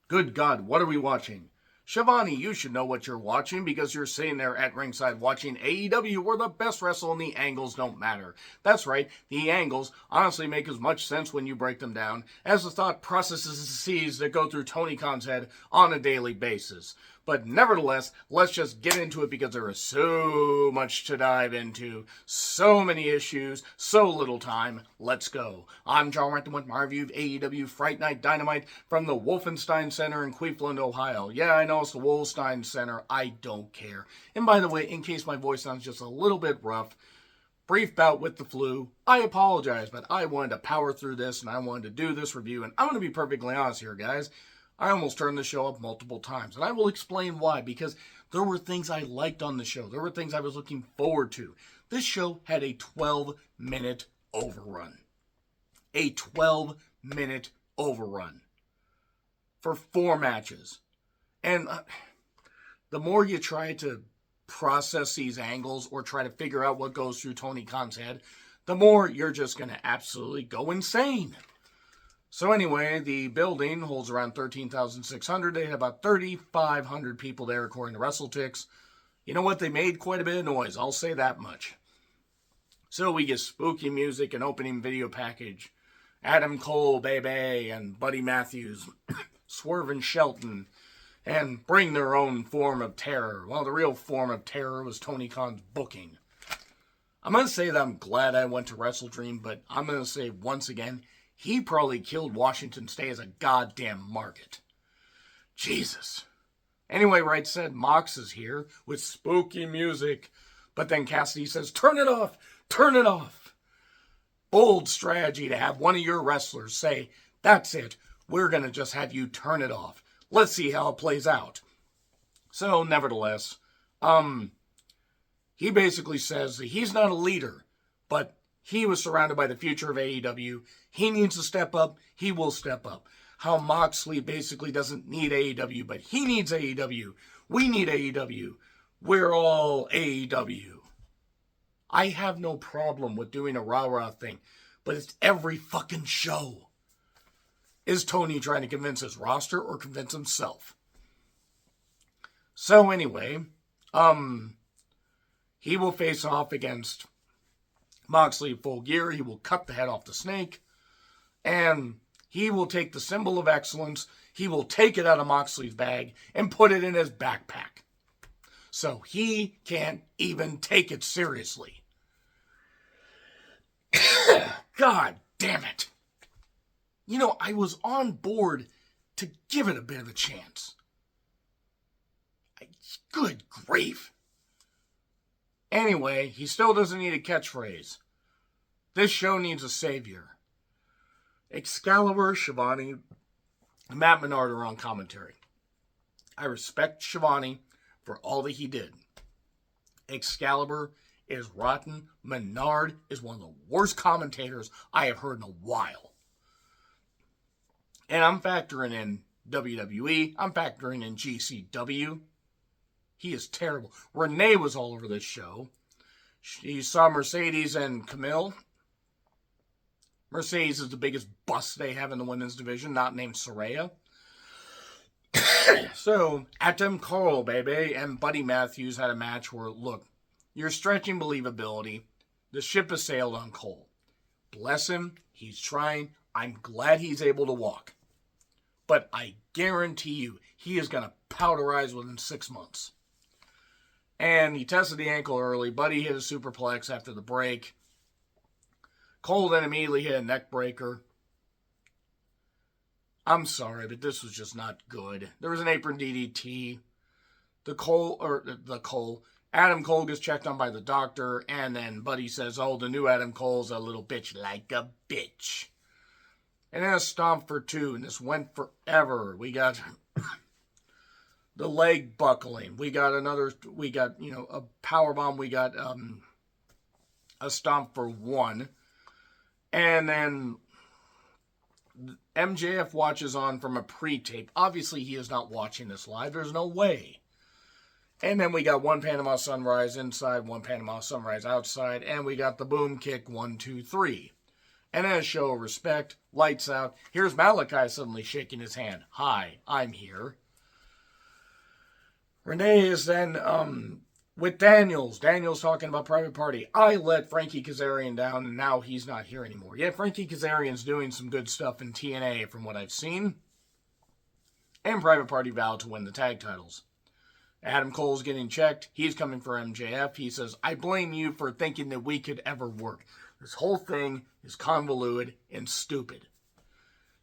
Good God, what are we watching? Shivani, you should know what you're watching because you're sitting there at ringside watching AEW where the best wrestle and the angles don't matter. That's right, the angles honestly make as much sense when you break them down as the thought processes that go through Tony Khan's head on a daily basis. But nevertheless, let's just get into it because there is so much to dive into, so many issues, so little time. Let's go. I'm John Renton with my review of AEW Fright Night Dynamite from the Wolfenstein Center in Cleveland, Ohio. Yeah, I know it's the Wolfenstein Center. I don't care. And by the way, in case my voice sounds just a little bit rough, brief bout with the flu. I apologize, but I wanted to power through this and I wanted to do this review. And I'm going to be perfectly honest here, guys. I almost turned the show up multiple times, and I will explain why, because there were things I liked on the show. There were things I was looking forward to. This show had a 12-minute overrun. A 12-minute overrun for 4 matches. And the more you try to process these angles or try to figure out what goes through Tony Khan's head, the more you're just going to absolutely go insane. So anyway, the building holds around 13,600. They had about 3,500 people there, according to WrestleTix. You know what? They made quite a bit of noise. I'll say that much. So we get spooky music and opening video package. Adam Cole, baby, and Buddy Matthews, Swerve and Shelton, and bring their own form of terror. Well, the real form of terror was Tony Khan's booking. I'm going to say that I'm glad I went to WrestleDream, but I'm going to say once again, he probably killed Washington State as a goddamn market. Jesus. Anyway, Wright said Mox is here with spooky music. But then Cassidy says, turn it off. Turn it off. Bold strategy to have one of your wrestlers say, that's it. We're going to just have you turn it off. Let's see how it plays out. So, nevertheless, he basically says that he's not a leader, but he was surrounded by the future of AEW. He needs to step up. He will step up. How Moxley basically doesn't need AEW, but he needs AEW. We need AEW. We're all AEW. I have no problem with doing a rah-rah thing, but it's every fucking show. Is Tony trying to convince his roster or convince himself? So anyway, he will face off against Moxley full gear. He will cut the head off the snake. And he will take the symbol of excellence. He will take it out of Moxley's bag and put it in his backpack. So he can't even take it seriously. God damn it. You know, I was on board to give it a bit of a chance. Good grief. Anyway, he still doesn't need a catchphrase. This show needs a savior. Excalibur, Shivani, and Matt Menard are on commentary. I respect Shivani for all that he did. Excalibur is rotten. Menard is one of the worst commentators I have heard in a while. And I'm factoring in WWE. I'm factoring in GCW. He is terrible. Renee was all over this show. She saw Mercedes and Camille. Mercedes is the biggest bust they have in the women's division, not named Saraya. So, Adam Cole, baby, and Buddy Matthews had a match where, look, you're stretching believability. The ship has sailed on Cole. Bless him. He's trying. I'm glad he's able to walk. But I guarantee you, he is going to powderize within 6 months. And he tested the ankle early. Buddy hit a superplex after the break. Cole then immediately hit a neck breaker. I'm sorry, but this was just not good. There was an apron DDT. Adam Cole gets checked on by the doctor, and then Buddy says, oh, the new Adam Cole's a little bitch like a bitch. And then a stomp for 2, and this went forever. We got the leg buckling. We got a powerbomb. We got a stomp for 1. And then MJF watches on from a pre-tape. Obviously, he is not watching this live. There's no way. And then we got one Panama Sunrise inside, one Panama Sunrise outside, and we got the boom kick 1, 2, 3. And then a show of respect, lights out. Here's Malachi suddenly shaking his hand. Hi, I'm here. Renee is then with Daniels. Daniels talking about Private Party. I let Frankie Kazarian down, and now he's not here anymore. Yeah, Frankie Kazarian's doing some good stuff in TNA from what I've seen. And Private Party vowed to win the tag titles. Adam Cole's getting checked. He's coming for MJF. He says, I blame you for thinking that we could ever work. This whole thing is convoluted and stupid.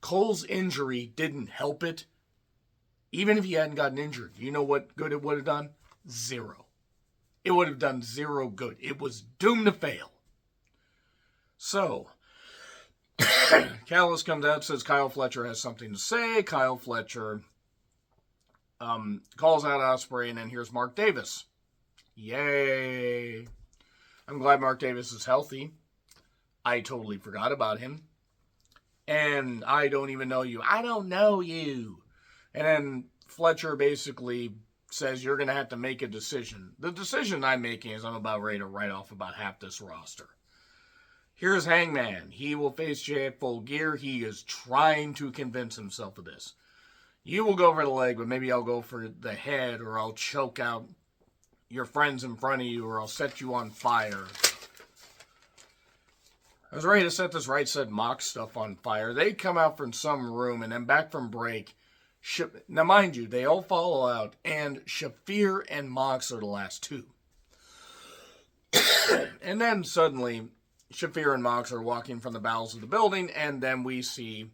Cole's injury didn't help it. Even if he hadn't gotten injured, you know what good it would have done? Zero. It would have done zero good. It was doomed to fail. So, Callis comes out, says Kyle Fletcher has something to say. Kyle Fletcher calls out Ospreay, and then here's Mark Davis. Yay. I'm glad Mark Davis is healthy. I totally forgot about him. And I don't even know you. I don't know you. And then Fletcher basically says you're going to have to make a decision. The decision I'm making is I'm about ready to write off about half this roster. Here's Hangman. He will face Jay at Full Gear. He is trying to convince himself of this. You will go for the leg, but maybe I'll go for the head, or I'll choke out your friends in front of you, or I'll set you on fire. I was ready to set this Right Said Mox stuff on fire. They come out from some room, and then back from break. Now, mind you, they all follow out, and Shafir and Mox are the last two. And then suddenly, Shafir and Mox are walking from the bowels of the building, and then we see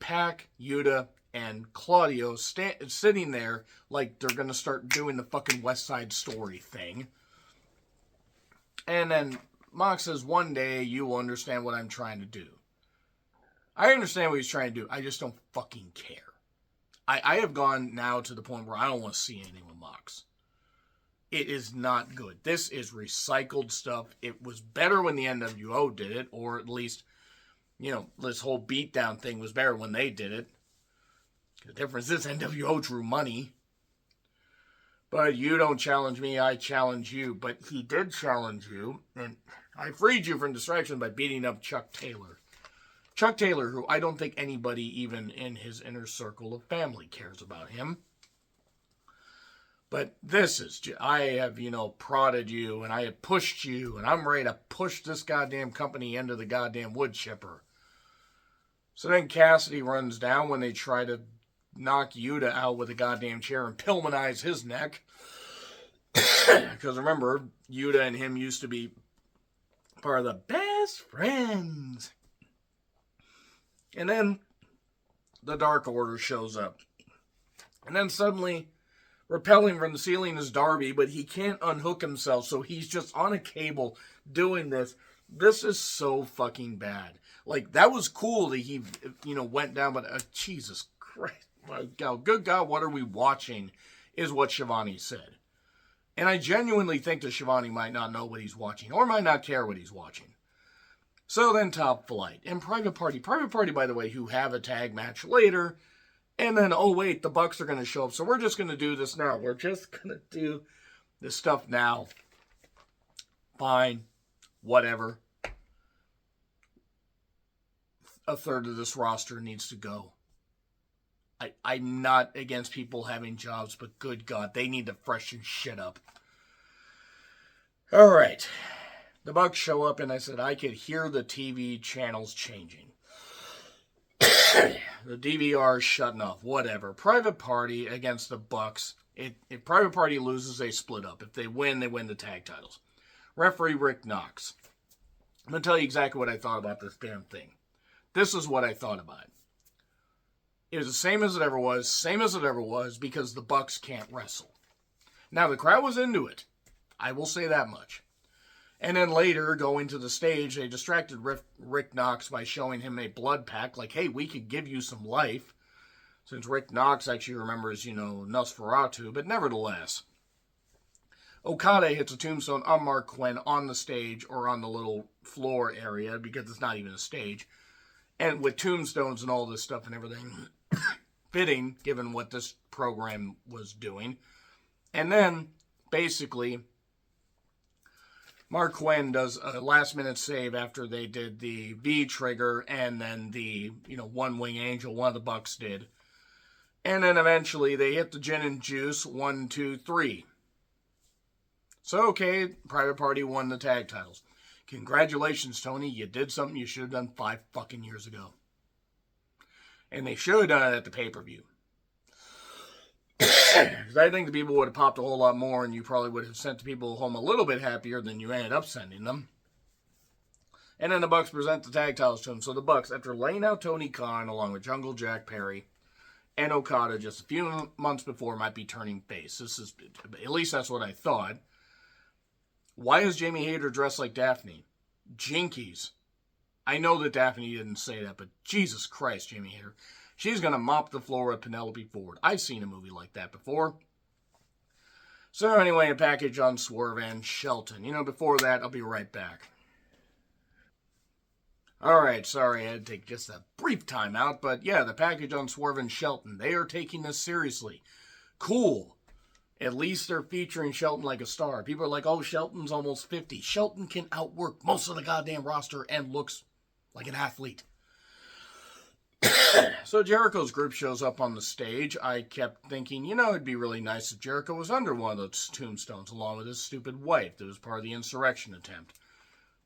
Pac, Yuta, and Claudio sitting there like they're going to start doing the fucking West Side Story thing. And then Mox says, one day you will understand what I'm trying to do. I understand what he's trying to do. I just don't fucking care. I have gone now to the point where I don't want to see anything with Mox. It is not good. This is recycled stuff. It was better when the NWO did it, or at least, you know, this whole beatdown thing was better when they did it. The difference is NWO drew money. But you don't challenge me, I challenge you. But he did challenge you, and I freed you from distraction by beating up Chuck Taylor. Chuck Taylor, who I don't think anybody even in his inner circle of family cares about him. But this is, I have, prodded you, and I have pushed you, and I'm ready to push this goddamn company into the goddamn wood chipper. So then Cassidy runs down when they try to knock Yuta out with a goddamn chair and Pillmanize his neck. Because remember, Yuta and him used to be part of the best friends. And then the Dark Order shows up. And then suddenly, rappelling from the ceiling is Darby, but he can't unhook himself, so he's just on a cable doing this. This is so fucking bad. Like, that was cool that he, went down, but Jesus Christ. My God, good God, what are we watching, is what Shivani said. And I genuinely think that Shivani might not know what he's watching, or might not care what he's watching. So then Top Flight and Private Party, by the way, who have a tag match later. And then, oh wait, the Bucks are going to show up. So we're just going to do this now. We're just going to do this stuff now. Fine. Whatever. A third of this roster needs to go. I'm not against people having jobs, but good God, they need to freshen shit up. All right. The Bucks show up, and I said I could hear the TV channels changing. The DVR shutting off, whatever. Private Party against the Bucks. If Private Party loses, they split up. If they win the tag titles. Referee Rick Knox. I'm going to tell you exactly what I thought about this damn thing. This is what I thought about it. It was the same as it ever was, because the Bucks can't wrestle. Now, the crowd was into it. I will say that much. And then later, going to the stage, they distracted Rick Knox by showing him a blood pack, like, hey, we could give you some life. Since Rick Knox actually remembers, Nosferatu, but nevertheless. Okada hits a tombstone on Mark Quinn on the stage, or on the little floor area, because it's not even a stage. And with tombstones and all this stuff and everything, fitting, given what this program was doing. And then, basically, Mark Quinn does a last-minute save after they did the V-trigger and then the, one-wing angel, one of the Bucks did. And then eventually they hit the gin and juice, 1, 2, 3. So, okay, Private Party won the tag titles. Congratulations, Tony. You did something you should have done 5 fucking years ago. And they should have done it at the pay-per-view. Because I think the people would have popped a whole lot more, and you probably would have sent the people home a little bit happier than you ended up sending them. And then the Bucks present the tag titles to them. So the Bucks, after laying out Tony Khan along with Jungle Jack Perry and Okada just a few months before, might be turning face. This is, at least that's what I thought. Why is Jamie Hayter dressed like Daphne? Jinkies. I know that Daphne didn't say that, but Jesus Christ, Jamie Hayter. She's going to mop the floor with Penelope Ford. I've seen a movie like that before. So anyway, a package on Swerve and Shelton. Before that, I'll be right back. Alright, sorry, I had to take just a brief time out, but yeah, the package on Swerve and Shelton. They are taking this seriously. Cool. At least they're featuring Shelton like a star. People are like, oh, Shelton's almost 50. Shelton can outwork most of the goddamn roster and looks like an athlete. So Jericho's group shows up on the stage. I kept thinking, it'd be really nice if Jericho was under one of those tombstones along with his stupid wife that was part of the insurrection attempt.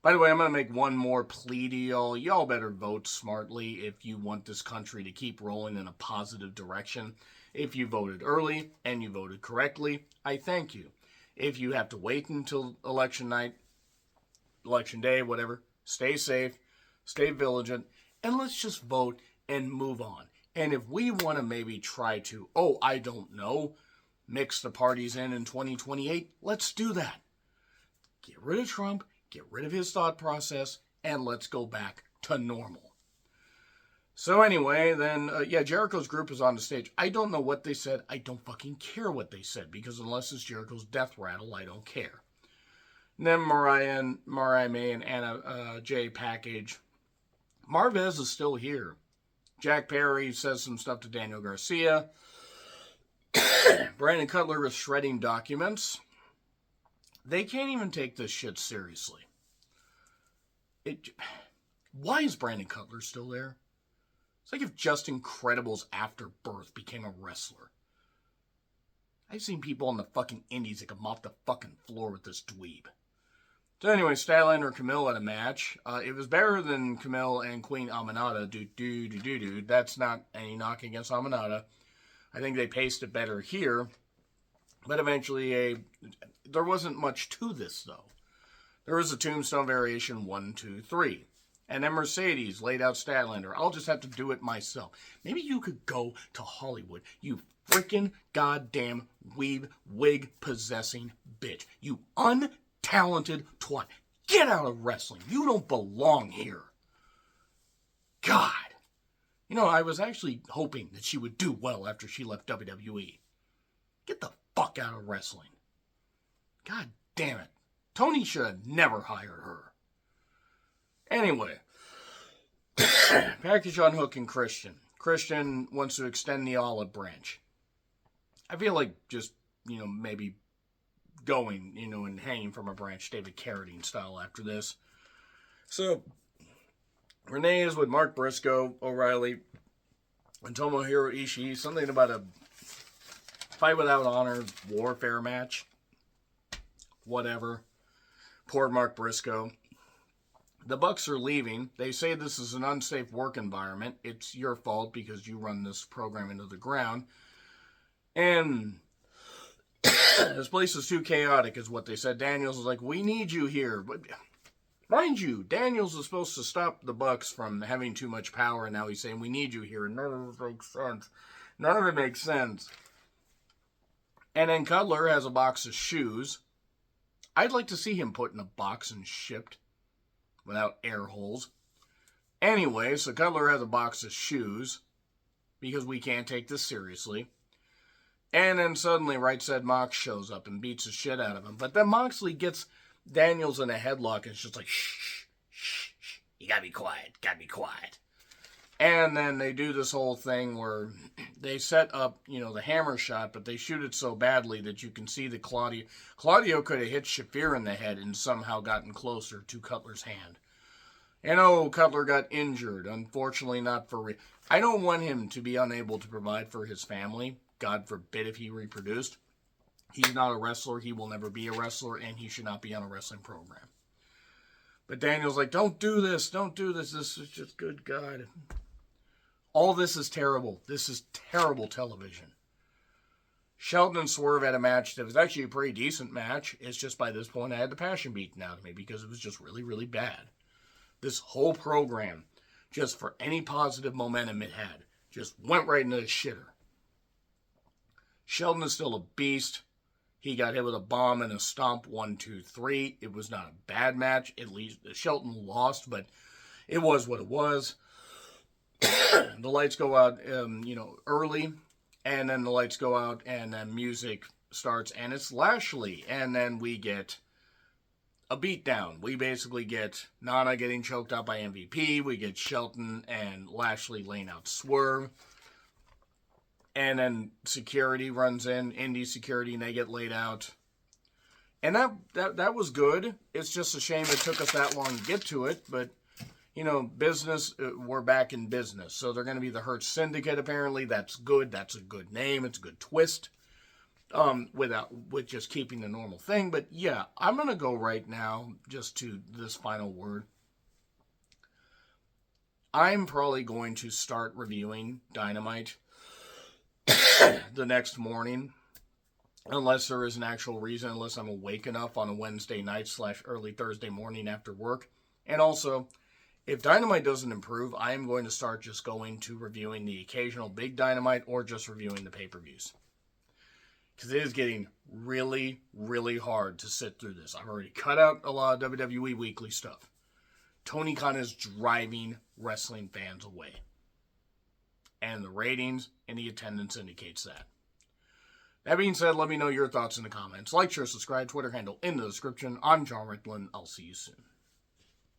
By the way, I'm going to make one more plea to y'all. Y'all better vote smartly if you want this country to keep rolling in a positive direction. If you voted early and you voted correctly, I thank you. If you have to wait until election night, election day, whatever, stay safe, stay vigilant, and let's just vote and move on. And if we want to maybe try to, I don't know, mix the parties in 2028, let's do that. Get rid of Trump, get rid of his thought process, and let's go back to normal. So anyway, then, Jericho's group is on the stage. I don't know what they said. I don't fucking care what they said, because unless it's Jericho's death rattle, I don't care. And then Mariah May and Anna Jay package. Marvez is still here. Jack Perry says some stuff to Daniel Garcia. Brandon Cutler is shredding documents. They can't even take this shit seriously. Why is Brandon Cutler still there? It's like if Justin Credible's afterbirth became a wrestler. I've seen people on the fucking indies that can mop the fucking floor with this dweeb. So anyway, Statlander and Camille had a match. It was better than Camille and Queen Aminata. That's not any knock against Aminata. I think they paced it better here. But eventually, there wasn't much to this, though. There was a tombstone variation 1, 2, 3. And then Mercedes laid out Statlander. I'll just have to do it myself. Maybe you could go to Hollywood, you freaking goddamn wig-possessing bitch. You untalented twat. Get out of wrestling. You don't belong here. God. I was actually hoping that she would do well after she left WWE. Get the fuck out of wrestling. God damn it. Tony should have never hired her. Anyway, package on Hook and Christian. Christian wants to extend the olive branch. I feel like just, maybe going, and hanging from a branch, David Carradine style after this. So, Renee is with Mark Briscoe, O'Reilly, and Tomohiro Ishii. Something about a fight without honor, warfare match. Whatever. Poor Mark Briscoe. The Bucks are leaving. They say this is an unsafe work environment. It's your fault because you run this program into the ground. And this place is too chaotic, is what they said. Daniels is like, we need you here. But mind you, Daniels is supposed to stop the Bucks from having too much power, and now he's saying, we need you here. And none of it makes sense. None of it makes sense. And then Cutler has a box of shoes. I'd like to see him put in a box and shipped without air holes. Anyway, so Cutler has a box of shoes because we can't take this seriously. And then suddenly Right Said Mox shows up and beats the shit out of him. But then Moxley gets Daniels in a headlock and it's just like, shh, shh, shh. You gotta be quiet, gotta be quiet. And then they do this whole thing where they set up, the hammer shot, but they shoot it so badly that you can see that Claudio could have hit Shafir in the head and somehow gotten closer to Cutler's hand. And Cutler got injured. Unfortunately, not for I don't want him to be unable to provide for his family. God forbid if he reproduced. He's not a wrestler. He will never be a wrestler, and he should not be on a wrestling program. But Daniel's like, don't do this. Don't do this. This is just, good God. All this is terrible. This is terrible television. Shelton and Swerve had a match that was actually a pretty decent match. It's just by this point I had the passion beaten out of me because it was just really, really bad. This whole program, just for any positive momentum it had, just went right into the shitter. Shelton is still a beast. He got hit with a bomb and a stomp, 1, 2, 3. It was not a bad match. At least Shelton lost, but it was what it was. The lights go out, early, and then the lights go out, and then music starts, and it's Lashley, and then we get a beatdown. We basically get Nana getting choked out by MVP. We get Shelton and Lashley laying out Swerve. And then security runs in, Indy security, and they get laid out. And that was good. It's just a shame it took us that long to get to it. But, business, we're back in business. So they're going to be the Hurt Syndicate, apparently. That's good. That's a good name. It's a good twist. With just keeping the normal thing. But yeah, I'm going to go right now just to this final word. I'm probably going to start reviewing Dynamite the next morning, unless there is an actual reason, unless I'm awake enough on a Wednesday night / early Thursday morning after work. And also, if Dynamite doesn't improve, I am going to start just going to reviewing the occasional big Dynamite or just reviewing the pay-per-views. Because it is getting really, really hard to sit through this. I've already cut out a lot of WWE Weekly stuff. Tony Khan is driving wrestling fans away. And the ratings and the attendance indicates that. That being said, let me know your thoughts in the comments. Like, share, subscribe, Twitter handle in the description. I'm John Ricklin. I'll see you soon.